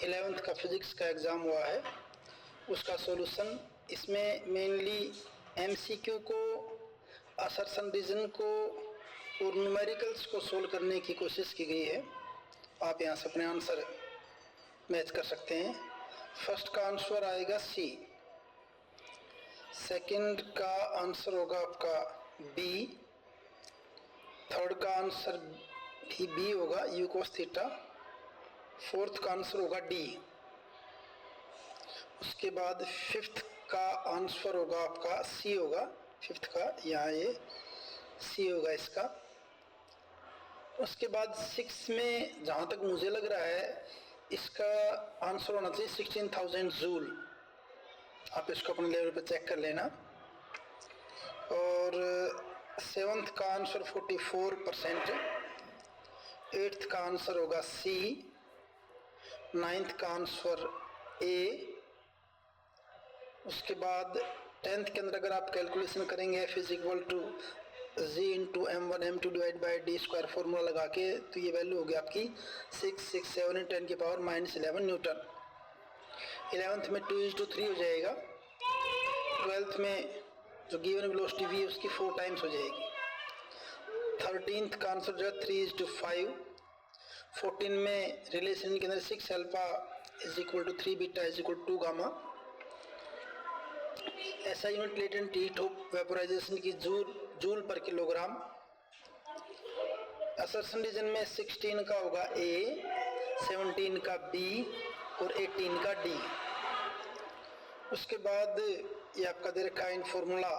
11th का physics का exam हुआ है, उसका सॉल्यूशन। इसमें मेनली एमसीक्यू को, असर्शन रीजन को और न्यूमेरिकल्स को सोल्व करने की कोशिश की गई है। आप यहाँ से अपने आंसर मैच कर सकते हैं। फर्स्ट का आंसर आएगा सी, सेकंड का आंसर होगा आपका बी, थर्ड का आंसर भी बी होगा, यू कोस थीटा, फोर्थ का आंसर होगा डी। उसके बाद फिफ्थ का आंसर होगा आपका सी होगा, फिफ्थ का यहाँ ये सी होगा इसका। उसके बाद सिक्स में जहाँ तक मुझे लग रहा है इसका आंसर होना चाहिए 16,000 जूल। आप इसको अपने लेवल पे चेक कर लेना। और सेवंथ का आंसर 44%, एट्थ का आंसर होगा सी, नाइन्थ का आंसर ए। उसके बाद 10th के अंदर अगर आप कैलकुलेशन करेंगे F is equal to G into m1 m2 divide by d square formula लगा के, तो ये वैल्यू होगी आपकी 6, 6, 7 × 10 की पावर -11 न्यूटन। 11th में 2:3 हो जाएगा। 12th में जो गिवन वेलोसिटी v है उसकी 4 टाइम्स हो जाएगी। 13th का आंसर जो है 3:5। 14 में रिलेशन के अंदर 6 alpha is equal to 3 beta is equal to 2 gamma. ऐसा unit latent heat of vaporisation की जूल पर किलोग्राम। असर्शन रीजन में 16 का होगा ए, 17 का बी और 18 का डी। उसके बाद ये आपका दे रखा है in formula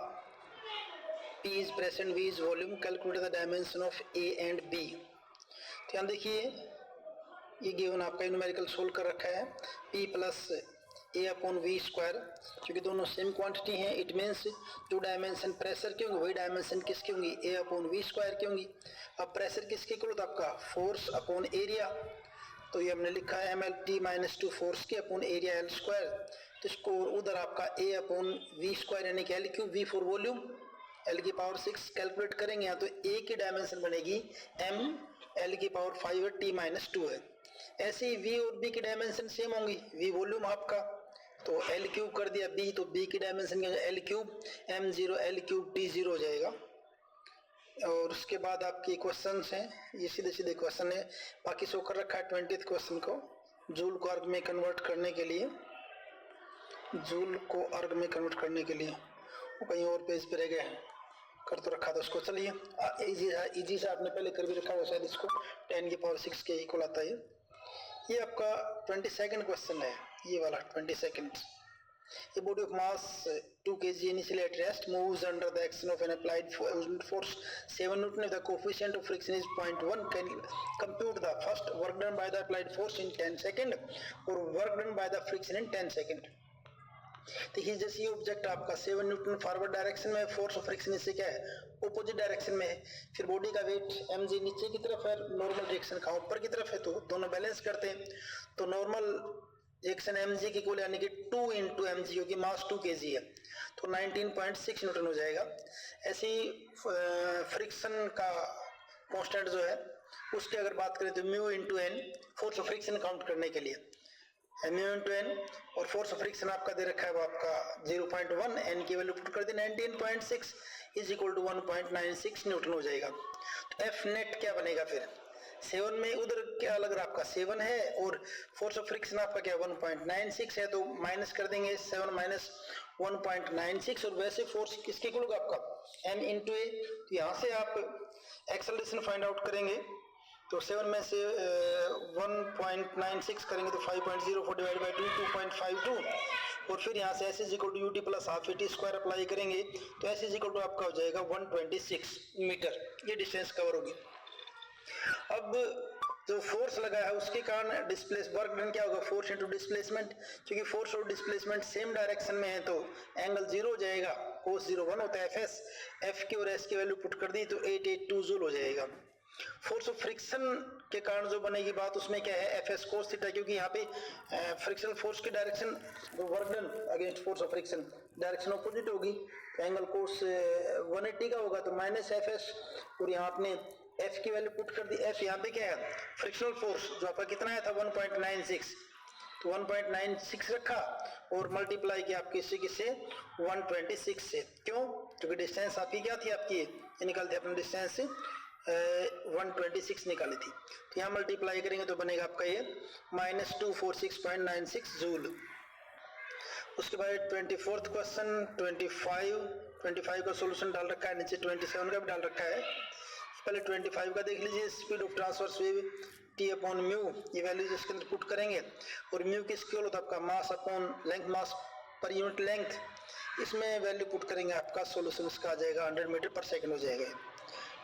P is present, V is volume, calculate the dimension of A and B। तो यहाँ देखिए ये गिवन आपका न्यूमेरिकल सोल्व कर रखा है। P प्लस A/V², क्योंकि दोनों सेम क्वांटिटी हैं, इट मीन्स जो डायमेंशन प्रेशर की होंगी वही डायमेंशन किसकी होंगी, A/V² की होंगी। अब प्रेशर किसके इक्वल होता है आपका, फोर्स अपॉन एरिया। तो ये हमने लिखा है mLT-2 फोर्स के अपॉन एरिया L²। तो इसको उधर आपका A/V² यानी कि L³ V for volume, L की पावर 6 कैलकुलेट करेंगे यहाँ तो A की डायमेंशन बनेगी m, L की पावर 5 है, T-2 है। ऐसे ही V और B की डायमेंशन सेम होंगी, V वॉल्यूम आपका, तो L³ कर दिया B, तो B की dimension L³ m0 L³ T0 हो जाएगा। और उसके बाद आपके क्वेश्चंस हैं, ये सीधे सीधे क्वेश्चन है, बाकी शो कर रखा है 20th क्वेश्चन को। जूल को अर्ग में कन्वर्ट करने के लिए, जूल को अर्ग में कन्वर्ट करने के लिए वो कहीं और पेज पे रह गए हैं, कर तो रखा था उसको। चलिए इजी से आपने पहले कर भी रखा हुआ शायद, इसको 10 की पावर 6 के इक्वल आता है। ये आपका 22nd क्वेश्चन है, ये वाला 22nd। A body of mass 2 kg initially at rest moves under the action of an applied force 7 Newton if the coefficient of friction is 0.1. Can compute the first work done by the applied force in 10 seconds or work done by the friction in 10 seconds. देखिए जैसे ये object आपका 7 Newton forward direction में, force of friction इससे क्या है opposite direction में है। फिर बॉडी का वेट mg नीचे की तरफ है, नॉर्मल डायरेक्शन का ऊपर की तरफ है, तो दोनों बैलेंस करते हैं। तो नॉर्मल एक्शन mg की इक्वल यानी कि 2 × mg, क्योंकि मास 2 kg है, तो 19.6 न्यूटन हो जाएगा। ऐसे ही फ्रिक्शन का कांस्टेंट जो है उसकी अगर बात करें तो mu × n, force of friction count करने के लिए म्यू × n, और फोर्स ऑफ फ्रिक्शन आपका दे रखा है वो आपका 0.1, n की वैल्यू पुट कर दी 19.6 इज इक्वल टू 1.96 न्यूटन हो जाएगा। तो एफ नेट क्या बनेगा फिर, 7 में उधर क्या लग रहा है आपका 7 है और फोर्स ऑफ फ्रिक्शन आपका क्या 1.96 है, तो माइनस कर देंगे 7 माइनस 1.96, और वैसे फोर्स किसके इक्वल होगा आपका m × a। तो यहाँ से आप एक्सेलरेशन फाइंड आउट करेंगे, तो 7 में से 1.96 करेंगे तो 5.04 डिवाइड बाई 2 2.52, और फिर यहाँ से s is equal to ut plus half at² apply करेंगे तो s इज इक्वल टू आपका हो जाएगा 126 मीटर, ये डिस्टेंस कवर होगी। अब जो फोर्स लगा है उसके कारण डिस्प्लेस वर्क डन क्या होगा, फोर्स इनटू डिस्प्लेसमेंट, क्योंकि फोर्स और डिस्प्लेसमेंट सेम डायरेक्शन में है तो एंगल 0 हो जाएगा, cos 0 1 होता है fs, f की और s की वैल्यू पुट कर दी तो 882 जूल हो जाएगा। फोर्स ऑफ फ्रिक्शन के कारण जो बनेगी बात उसमें क्या है fs cos थीटा, क्योंकि यहाँ पे फ्रिक्शनल फोर्स की direction work done against force of friction direction opposite होगी, तो एंगल cos 180 का होगा तो माइनस fs, और यहाँ आपने f की वैल्यू पुट कर दी। f यहाँ पे क्या है फ्रिक्शनल फोर्स जो आपका कितना आया था 1.96, तो 1.96 रखा और मल्टीप्लाई किया आपके किससे 126 से। क्यों? क्योंकि डिस्टेंस आपकी क्या थी, आपकी ये निकालते अपने डिस्टेंस 126 निकाली थी। तो यहाँ मल्टीप्लाई करेंगे तो बनेगा आपका ये -246.96 जूल। उसके बाद 24th क्वेश्चन 25 का सॉल्यूशन डाल रखा है, नीचे 27 का भी डाल रखा है। पहले 25 का देख लीजिए, speed of transverse wave t upon mu, ये वैल्यूज इसके अंदर पुट करेंगे और म्यू किस इक्वल होता है आपका मास अपॉन लेंथ, मास पर यूनिट लेंथ, इसमें वैल्यू पुट करेंगे आपका सॉल्यूशन इसका आ जाएगा 100 मीटर पर सेकंड हो जाएगा।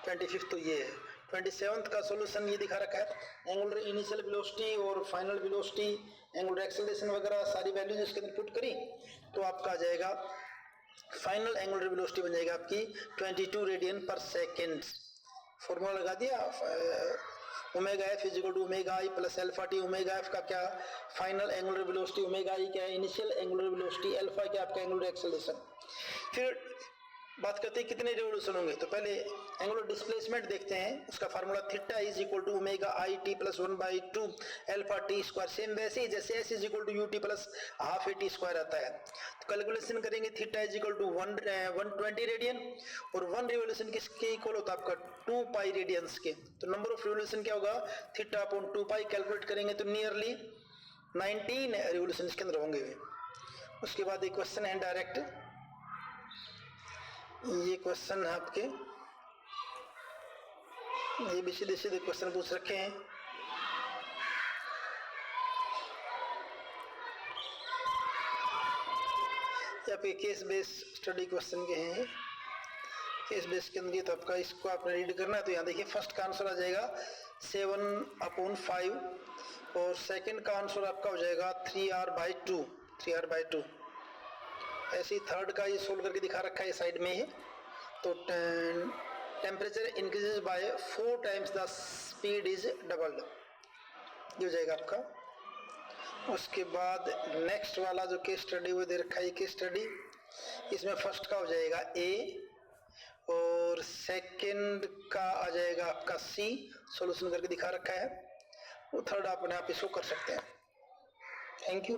25 तो ये है। 27th का सॉल्यूशन ये दिखा रखा है, एंगुलर इनिशियल वेलोसिटी और फाइनल वेलोसिटी, एंगुलर एक्सेलरेशन वगैरह सारी वैल्यूज इसके अंदर पुट करी तो आपका आ जाएगा फाइनल एंगुलर वेलोसिटी बन जाएगा आपकी 22 रेडियन पर सेकेंड। फॉर्मूला लगा दिया, omega f is equal to omega i plus alpha t. Omega f का क्या final angular velocity, omega i क्या है इनिशियल एंगुलर वेलोसिटी, अल्फा क्या आपका एंगुलर एक्सेलरेशन। फिर बात करते हैं कितने रिवोल्यूशन होंगे, तो पहले एंगुलर डिस्प्लेसमेंट देखते हैं, उसका formula theta is equal to omega i t plus 1/2 alpha t square, same वैसे ही जैसे s is equal to u t plus half a t square आता है। तो कैलकुलेशन करेंगे, theta is equal to 120 radian और 1 रिवोल्यूशन किसके equal होता है आपका 2 पाई रेडियंस के। तो नंबर ऑफ रिवोल्यूशन क्या होगा, थीटा अपॉन 2 पाई, कैलकुलेट करेंगे तो नियरली 19 रिवोल्यूशन इसके अंदर होंगे। उसके बाद एक क्वेश्चन है डायरेक्ट, ये क्वेश्चन है आपके, ये भी सीधे सीधे क्वेश्चन पूछ रखे हैं। या फिर केस बेस स्टडी क्वेश्चन के हैं, केस बेस के अंदर तो आपका इसको आपने रीड करना है। तो यहाँ देखिए फर्स्ट का आंसर आ जाएगा 7/5 और सेकंड का आंसर आपका हो जाएगा 3r/2। ऐसे ही थर्ड का ये सोल्व करके दिखा रखा है साइड में ही। तो temperature increases by 4 times the speed is doubled, ये हो जाएगा आपका। उसके बाद नेक्स्ट वाला जो केस स्टडी वो दे रखा है केस स्टडी, इसमें फर्स्ट का हो जाएगा ए और सेकंड का आ जाएगा आपका सी, सॉल्यूशन करके दिखा रखा है। वो थर्ड अपने आप इसको कर सकते हैं। Thank you.